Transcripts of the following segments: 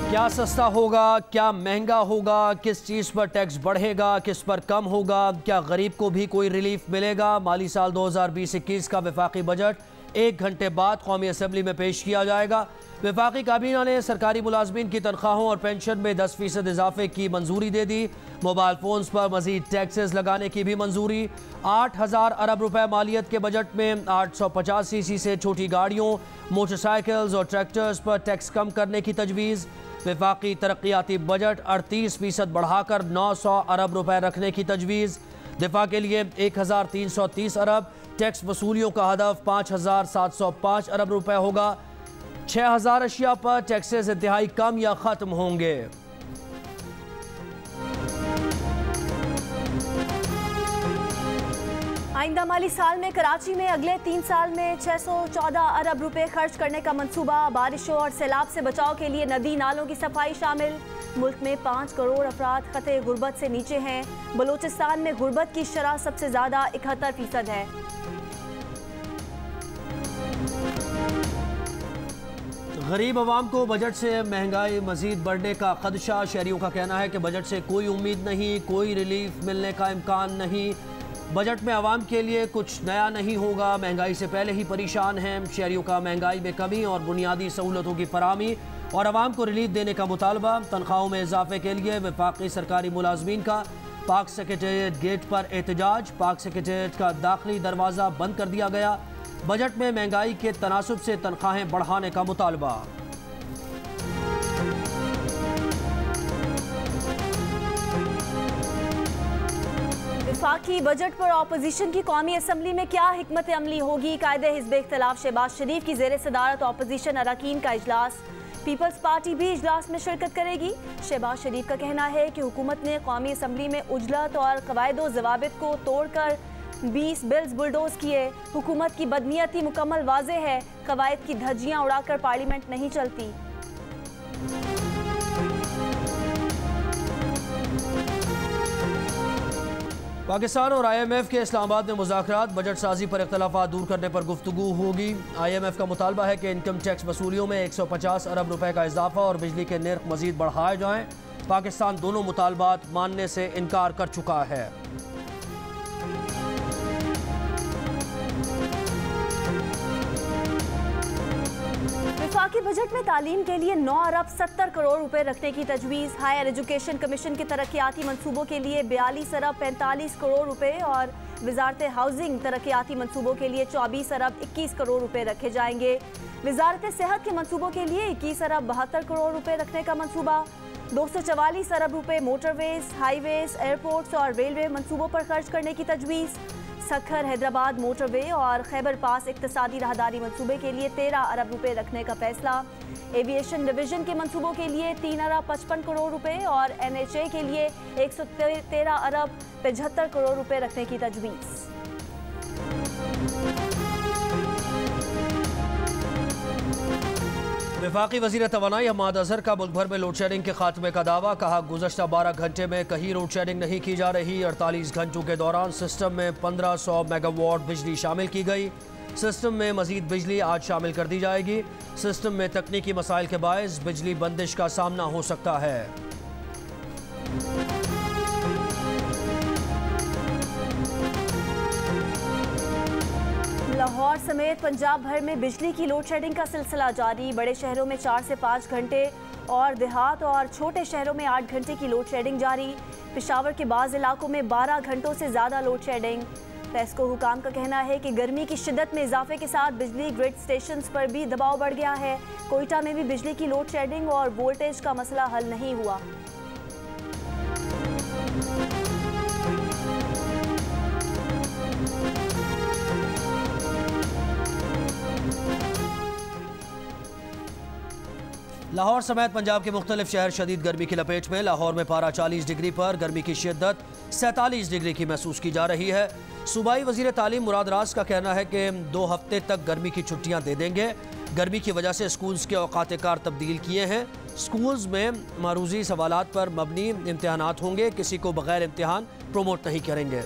क्या सस्ता होगा, क्या महंगा होगा, किस चीज़ पर टैक्स बढ़ेगा, किस पर कम होगा, क्या गरीब को भी कोई रिलीफ मिलेगा। माली साल 2020-21 का वफाकी बजट 1 घंटे बाद कौमी असम्बली में पेश किया जाएगा। वफाकी काबीना ने सरकारी मुलाजमीन की तनख्वाहों और पेंशन में 10% इजाफे की मंजूरी दे दी। मोबाइल फोन्स पर मजीद टैक्सेस लगाने की भी मंजूरी। 8,000 अरब रुपए मालियत के बजट में 850 सीसी से छोटी गाड़ियों, मोटरसाइकिल्स और ट्रैक्टर्स पर टैक्स कम करने की तजवीज़। वफाकी तरक्याती बजट 38% बढ़ाकर 900 अरब रुपए रखने की तजवीज़। दिफा के लिए 1,330 अरब, टैक्स वसूलियों का हदफ 5,705 अरब रुपए होगा। 6,000 अशिया पर टैक्सेस इंतहाई कम या ख़त्म होंगे। आइंदा माली साल में कराची में अगले 3 साल में 614 अरब रुपए खर्च करने का मंसूबा। बारिशों और सैलाब से बचाव के लिए नदी नालों की सफाई शामिल। मुल्क में 5 करोड़ अफराद खतरे गुर्बत से नीचे हैं। बलूचिस्तान में गुर्बत की शरह सबसे ज़्यादा 71% है। गरीब आवाम को बजट से महंगाई मजीद बढ़ने का खदशा। शहरियों का कहना है कि बजट से कोई उम्मीद नहीं, कोई रिलीफ मिलने का इम्कान नहीं। बजट में आवाम के लिए कुछ नया नहीं होगा। महंगाई से पहले ही परेशान हैं। शहरियों का महंगाई में कमी और बुनियादी सहूलतों की फराहमी और आवाम को रिलीफ देने का मुतालबा। तनख्वाहों में इजाफे के लिए वफाकी सरकारी मुलाजमीन का पाक सेक्रेटेरिएट गेट पर एहतजाज। पाक सेक्रेटेरिएट का दाखिली दरवाज़ा बंद कर दिया गया। बजट में महंगाई के तनासुब से तनख्वाहें बढ़ाने का मुतालबा। वफाकी बजट पर अपोजिशन की कौमी असम्बली में क्या हिकमत अमली होगी। कायदे हिज़्ब इख्तिलाफ शहबाज शरीफ की ज़ेर सदारत अपोजिशन अरकान का इजलास। पीपल्स पार्टी भी इजलास में शिरकत करेगी। शहबाज शरीफ का कहना है कि हुकूमत ने कौमी असम्बली में उजलत और कवायदो ज़वाबित को तोड़कर 20 बिल्स बुलडोज किए। हुकूमत की बदनीयती मुकम्मल वाज़े है। कवायद की धज्जियाँ उड़ाकर पार्लियामेंट नहीं चलती। पाकिस्तान और IMF के इस्लामाबाद में मुज़ाकरात। बजट साजी पर इख्तलाफात दूर करने पर गुफ्तगू होगी। IMF का मुतालबा है कि इनकम टैक्स वसूलियों में 150 अरब रुपए का इजाफा और बिजली के नर्ख मजीद बढ़ाए जाएं। पाकिस्तान दोनों मुतालबात मानने से इनकार कर चुका है। वफाकी बजट में तालीम के लिए 9 अरब 70 करोड़ रुपए रखने की तजवीज़। हायर एजुकेशन कमीशन के तरक्याती मनसूबों के लिए 42 अरब 45 करोड़ रुपए और वजारत हाउसिंग तरक्याती मनसूबों के लिए 24 अरब 21 करोड़ रुपए रखे जाएंगे। वजारत सेहत के मनसूबों के लिए 21 अरब 72 करोड़ रुपए रखने का मनसूबा। 244 अरब रुपए मोटरवेज, हाईवेज, एयरपोर्ट्स और रेलवे मनसूबों पर खर्च करने की तजवीज़। सखर हैदराबाद मोटरवे और खैबर पास इक्तसादी राहदारी मनसूबे के लिए 13 अरब रुपए रखने का फैसला। एविएशन डिवीजन के मनसूबों के लिए 3 अरब 55 करोड़ रुपए और NHA के लिए 113 अरब 75 करोड़ रुपए रखने की तजवीज़। वफाकी वज़ीर तवानाई हम्माद अज़हर का मुल्क भर में लोड शेडिंग के खात्मे का दावा। कहा गुज़श्ता 12 घंटे में कहीं लोड शेडिंग नहीं की जा रही। 48 घंटों के दौरान सिस्टम में 1500 मेगावाट बिजली शामिल की गई। सिस्टम में मज़ीद बिजली आज शामिल कर दी जाएगी। सिस्टम में तकनीकी मसाइल के बायस बिजली बंदिश का सामना हो सकता है। लाहौर समेत पंजाब भर में बिजली की लोड शेडिंग का सिलसिला जारी। बड़े शहरों में 4 से 5 घंटे और देहात और छोटे शहरों में 8 घंटे की लोड शेडिंग जारी। पेशावर के बाज़ इलाकों में 12 घंटों से ज़्यादा लोड शेडिंग। पेस्को हुकाम का कहना है कि गर्मी की शिद्दत में इजाफे के साथ बिजली ग्रिड स्टेशन पर भी दबाव बढ़ गया है। कोयटा में भी बिजली की लोड शेडिंग और वोल्टेज का मसला हल नहीं हुआ। लाहौर समेत पंजाब के मुख्तलिफ शहर शदीद गर्मी की लपेट में। लाहौर में पारा 40 डिग्री पर, गर्मी की शिद्दत 47 डिग्री की महसूस की जा रही है। सूबाई वज़ीर तालीम मुराद रास का कहना है कि 2 हफ्ते तक गर्मी की छुट्टियां दे देंगे। गर्मी की वजह से स्कूल्स के औकात कार तब्दील किए हैं। स्कूल्स में मारूजी सवालात पर मबनी इम्तहानात होंगे। किसी को बगैर इम्तहान प्रमोट नहीं करेंगे।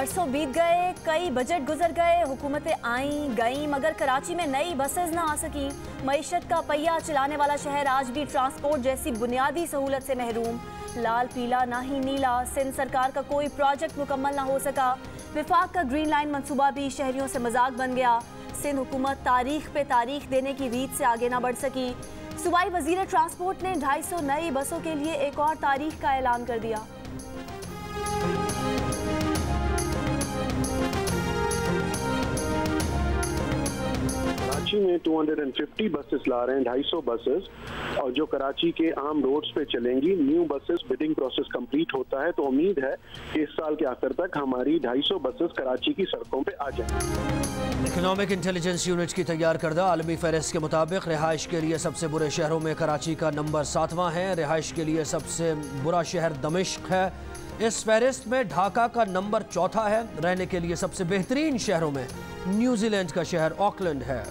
बरसों बीत गए, कई बजट गुजर गए, हुकूमतें आईं गईं, मगर कराची में नई बसेस न आ सकी। मईशत का पहिया चलाने वाला शहर आज भी ट्रांसपोर्ट जैसी बुनियादी सहूलत से महरूम। लाल पीला ना ही नीला, सिंध सरकार का कोई प्रोजेक्ट मुकम्मल ना हो सका। विफाक का ग्रीन लाइन मंसूबा भी शहरियों से मजाक बन गया। सिंध हुकूमत तारीख पे तारीख देने की रीत से आगे ना बढ़ सकी। सूबाई वजीर ट्रांसपोर्ट ने 250 नई बसों के लिए एक और तारीख का ऐलान कर दिया। कराची में 250 बसेस ला रहे हैं, 250 बसेस, और जो कराची के आम रोड्स पे चलेंगी। New buses bidding process complete होता है तो उम्मीद है कि इस साल के आखिर तक हमारी 250 बसेस कराची की सड़कों पे आ जाएंगी। इकोनॉमिक इंटेलिजेंस यूनिट की तैयार करदा आलमी फहरिस्त के मुताबिक रिहाइश के लिए सबसे बुरे शहरों में कराची का नंबर 7वां है। रिहाइश के लिए सबसे बुरा शहर दमिश्क है। इस फहरिस्त में ढाका का नंबर 4था है। रहने के लिए सबसे बेहतरीन शहरों में न्यूजीलैंड का शहर ऑकलैंड है।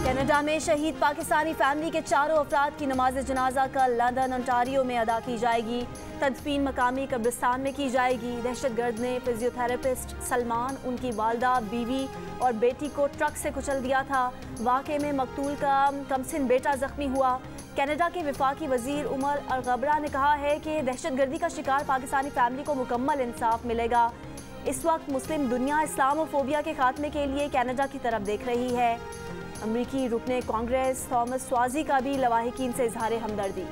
कनाडा में शहीद पाकिस्तानी फैमिली के 4 अफराद की नमाज जनाजा कल लंदन ओंटारियो में अदा की जाएगी। तदफीन मकामी कब्रिस्तान में की जाएगी। दहशतगर्द ने फिजियोथेरेपिस्ट सलमान, उनकी वालदा, बीवी और बेटी को ट्रक से कुचल दिया था। वाक़े में मकतूल का कमसिन बेटा जख्मी हुआ। कनाडा के वफाकी वजीर उमर अल-गबरा ने कहा है कि दहशतगर्दी का शिकार पाकिस्तानी फैमिली को मुकम्मल इंसाफ मिलेगा। इस वक्त मुस्लिम दुनिया इस्लामोफोबिया के खात्मे के लिए कनाडा की तरफ देख रही है। अमरीकी रुकने कांग्रेस थॉमस स्वाजी का भी लवाहिकीन से इजहार हमदर्दी।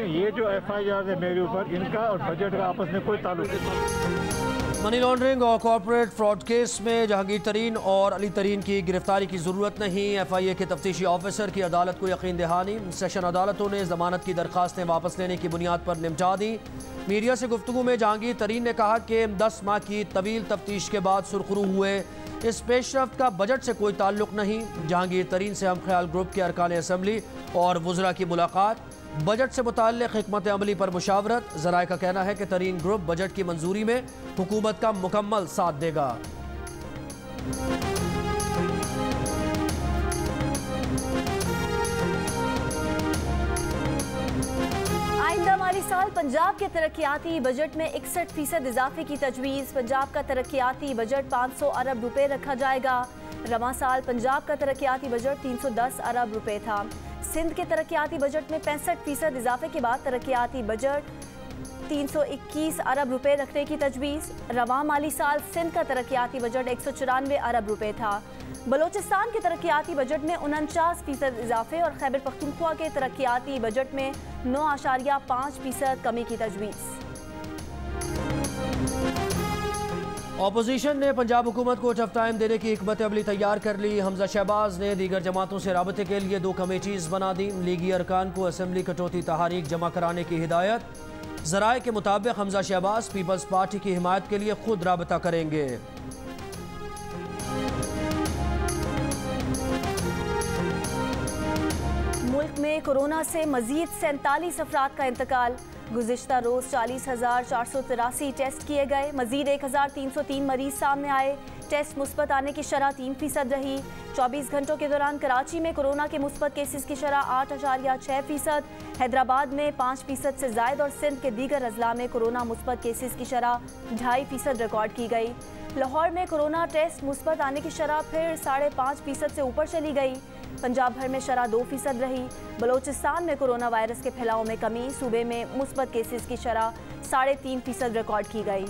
ये जो FIR है मेरे ऊपर, इनका और बजट का आपस में कोई ताल्लुक नहीं। मनी लॉन्ड्रिंग और कॉर्पोरेट फ्रॉड केस में जहांगीर तरीन और अली तरीन की गिरफ्तारी की जरूरत नहीं। FIA के तफ्तीशी ऑफिसर की अदालत को यकीन दहानी। सेशन अदालतों ने जमानत की दरखास्तें वापस लेने की बुनियाद पर निपटा दी। मीडिया से गुफ्तगू में जहांगीर तरीन ने कहा कि 10 माह की तवील तफ्तीश के बाद सुरखरू हुए। इस पेशरफ्त का बजट से कोई ताल्लुक नहीं। जहांगीर तरीन से हम ख्याल ग्रुप के अरकान असम्बली और वज़रा की मुलाकात। बजट से मुताल्लिक़ हिकमत अमली पर मुशावरत। ज़राए का कहना है कि तरीन ग्रुप बजट की मंजूरी में हुकूमत का मुकम्मल साथ देगा। आइंदा माली साल पंजाब के तरक्याती बजट में 61% इजाफे की तजवीज़। पंजाब का तरक्याती बजट 500 अरब रुपए रखा जाएगा। रवां साल पंजाब का तरक्याती बजट 310 अरब रुपए था। सिंध के तरक्याती बजट में 65% इजाफे के बाद तरक्याती बजट 321 अरब रुपए रखने की तजवीज़। रवां माली साल सिंध का तरक्याती बजट 194 अरब रुपए था। बलोचिस्तान के तरक्याती बजट में 49% इजाफे और खैबर पख्तूनख्वा के तरक्याती बजट में 9.5% कमी की तजवीज़। अपोजिशन ने पंजाब हुकूमत को टफ टाइम देने की हिकमत अमली तैयार कर ली। हमजा शहबाज ने दीगर जमातों से राबते के लिए 2 कमेटीज़ बना दी। लीगी अरकान को असम्बली कटौती तहारीक जमा कराने की हिदायत। ज़राए के मुताबिक हमजा शहबाज पीपल्स पार्टी की हिमायत के लिए खुद राबता करेंगे। मुल्क में कोरोना से मजीद 47 अफराद का इंतकाल। गुज़िश्ता रोज़ 40,483 टेस्ट किए गए। मजीद 1,303 मरीज सामने आए। टेस्ट मुस्बत आने की शरह 3% रही। 24 घंटों के दौरान कराची में कोरोना के मुस्बत केसेस की शरह 8.6%, हैदराबाद में 5% से जायद और सिंध के दीगर अजला में कोरोना मुस्बत केसेस की शरह 2.5% रिकॉर्ड की गई। लाहौर में कोरोना टेस्ट मुस्बत आने की शरह फिर 5.5% से ऊपर चली गई। पंजाब भर में शरह 2% रही। बलोचिस्तान में कोरोना वायरस के फैलाव में कमी। सूबे में मुस्बत केसेस की शरह 3.5% रिकॉर्ड की गई।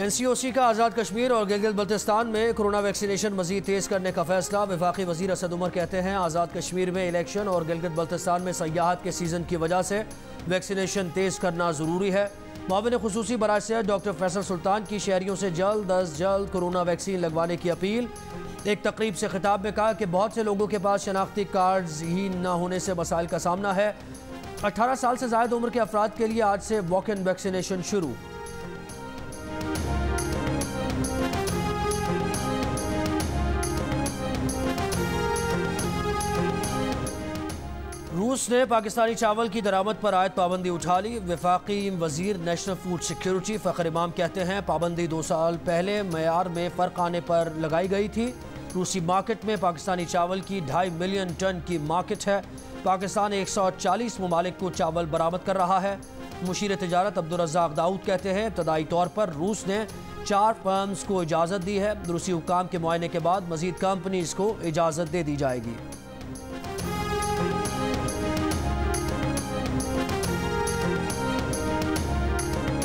NCOC का आज़ाद कश्मीर और गिलगित बल्तिस्तान में कोरोना वैक्सीनेशन मजीद तेज़ करने का फैसला। वफाकी वज़ीर असद उमर कहते हैं आज़ाद कश्मीर में इलेक्शन और गिलगित बल्तिस्तान में सयाहत के सीज़न की वजह से वैक्सीनेशन तेज़ करना ज़रूरी है। मामले खुसूसी बराए से डॉक्टर फैसल सुल्तान की शहरियों से जल्द अज जल्द कोरोना वैक्सीन लगवाने की अपील। एक तकरीब से खिताब में कहा कि बहुत से लोगों के पास शनाख्ती कार्ड्स ही न होने से मसाइल का सामना है। 18 साल से ज़ायद उम्र के अफराद के लिए आज से वॉक इन वैक्सीनेशन शुरू। रूस ने पाकिस्तानी चावल की दरामद पर आयद पाबंदी उठा ली। वफाकी वजीर नेशनल फूड सिक्योरिटी फ़खर इमाम कहते हैं पाबंदी 2 साल पहले मयार में फ़र्क आने पर लगाई गई थी। रूसी मार्केट में पाकिस्तानी चावल की 2.5 मिलियन टन की मार्केट है। पाकिस्तान 140 ममालिक को चावल बरामद कर रहा है। मुशीर तिजारत अब्दुल रज़्ज़ाक दाऊद कहते हैं इब्तदाई तौर पर रूस ने 4 फर्म्स को इजाज़त दी है। रूसी हुक्काम के मुआयने के बाद मज़ीद कंपनीज़ को इजाज़त दे दी जाएगी।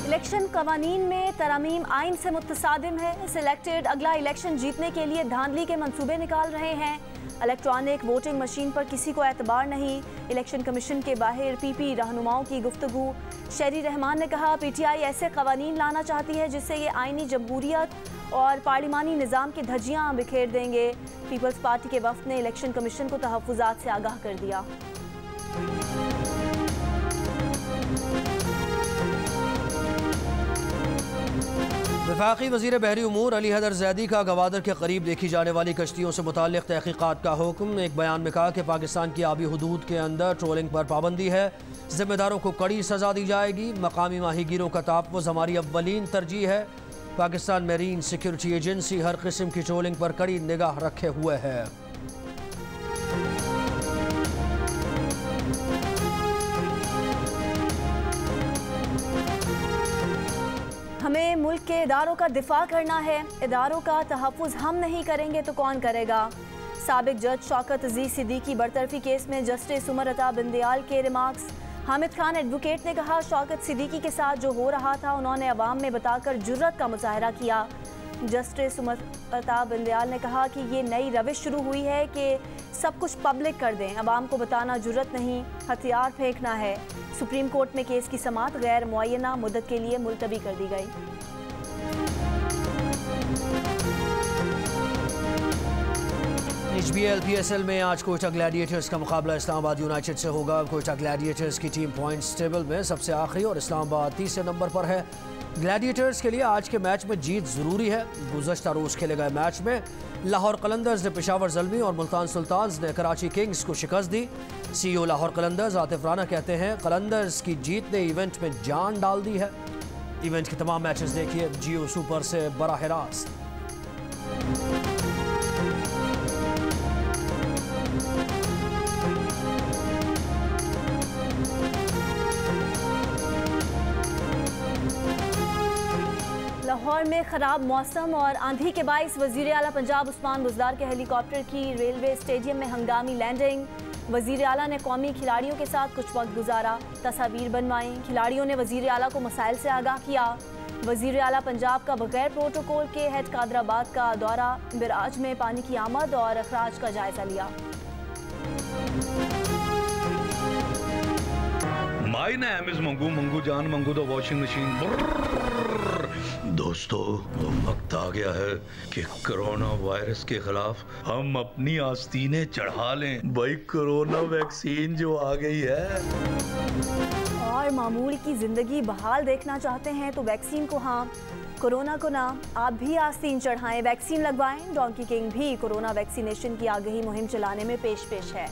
इलेक्शन कवानीन में तरमीम आइन से मुतसादिम है। सिलेक्टेड अगला इलेक्शन जीतने के लिए धांधली के मंसूबे निकाल रहे हैं। इलेक्ट्रॉनिक वोटिंग मशीन पर किसी को एतबार नहीं। इलेक्शन कमीशन के बाहर पीपी रहनुमाओं की गुफ्तगू। शहरी रहमान ने कहा पीटीआई ऐसे कवानीन लाना चाहती है जिससे ये आइनी जमहूरियत और पार्लिमानी निज़ाम की धज्जियाँ बिखेर देंगे। पीपल्स पार्टी के वफ्द ने इलेक्शन कमीशन को तहफ़्फ़ुज़ात से आगाह कर दिया। वफाकी वज़ीर बहरी उमूर अली हैदर ज़ैदी का गवादर के करीब देखी जाने वाली कश्तियों से मुताल्लिक़ तहक़ीक़ात का हुक्म। एक बयान में कहा कि पाकिस्तान की आबी हदूद के अंदर ट्रोलिंग पर पाबंदी है। ज़िम्मेदारों को कड़ी सज़ा दी जाएगी। मकामी माहीगीरों का तहफ़्फ़ुज़ हमारी अव्वलीन तरजीह है। पाकिस्तान मेरीन सिक्योरिटी एजेंसी हर किस्म की ट्रोलिंग पर कड़ी निगाह रखे हुए है। हमें मुल्क के इदारों का दिफा करना है। इदारों का तहफ़्फ़ुज़ हम नहीं करेंगे तो कौन करेगा। साबिक जज शौकत अजीज़ सिद्दीकी बरतरफी केस में जस्टिस उमर अता बिंदयाल के रिमार्क्स। हामिद खान एडवोकेट ने कहा शौकत सिद्दीकी के साथ जो हो रहा था उन्होंने अवाम में बताकर जुर्रत का मुजाहरा किया। जस्टिस उमर अता बिंदयाल ने कहा कि ये नई रविश शुरू हुई है कि सब कुछ पब्लिक कर दें। अवाम को बताना जुर्रत नहीं, हथियार फेंकना है। सुप्रीम कोर्ट में केस की समाअत गैर मुअय्यना मुद्दत के लिए मुलतवी कर दी गई। HBL PSL में आज कोयटा ग्लैडिएटर्स का मुकाबला इस्लामाबाद यूनाइटेड से होगा। कोयटा ग्लैडिएटर्स की टीम पॉइंट्स टेबल में सबसे आखिरी और इस्लामाबाद तीसरे नंबर पर है। ग्लैडिएटर्स के लिए आज के मैच में जीत ज़रूरी है। गुज़श्ता रोज़ खेले गए मैच में लाहौर कलंदर्स ने पेशावर ज़ल्मी और मुल्तान सुल्तान्स ने कराची किंग्स को शिकस्त दी। CEO लाहौर कलंदर्स आतिफ राना कहते हैं कलंदर्स की जीत ने इवेंट में जान डाल दी है। इवेंट के तमाम मैचेस देखिए जियो सुपर से बराह रास्त। लाहौर में ख़राब मौसम और आंधी के बाइस वज़ीर आला पंजाब उस्मान बुज़दार के हेलीकॉप्टर की रेलवे स्टेडियम में हंगामी लैंडिंग। वज़ीर आला ने कौमी खिलाड़ियों के साथ कुछ वक्त गुजारा, तस्वीर बनवाई। खिलाड़ियों ने वज़ीर आला को मसाइल से आगाह किया। वज़ीर आला पंजाब का बगैर प्रोटोकॉल के हेड कादराबाद का दौरा, बिराज में पानी की आमद और अखराज का जायजा लिया। My name is Mangu, Mangu जान मंगू द वॉशिंग मशीन। दोस्तों तो वक्त आ गया है कि कोरोना वायरस के खिलाफ हम अपनी आस्तीनें चढ़ा लें। भाई कोरोना वैक्सीन जो आ गई है और मामूल की जिंदगी बहाल देखना चाहते हैं तो वैक्सीन को हाँ, कोरोना को ना। आप भी आस्तीन चढ़ाएं, वैक्सीन लगवाएं। डोंकी किंग भी कोरोना वैक्सीनेशन की आगही मुहिम चलाने में पेश है।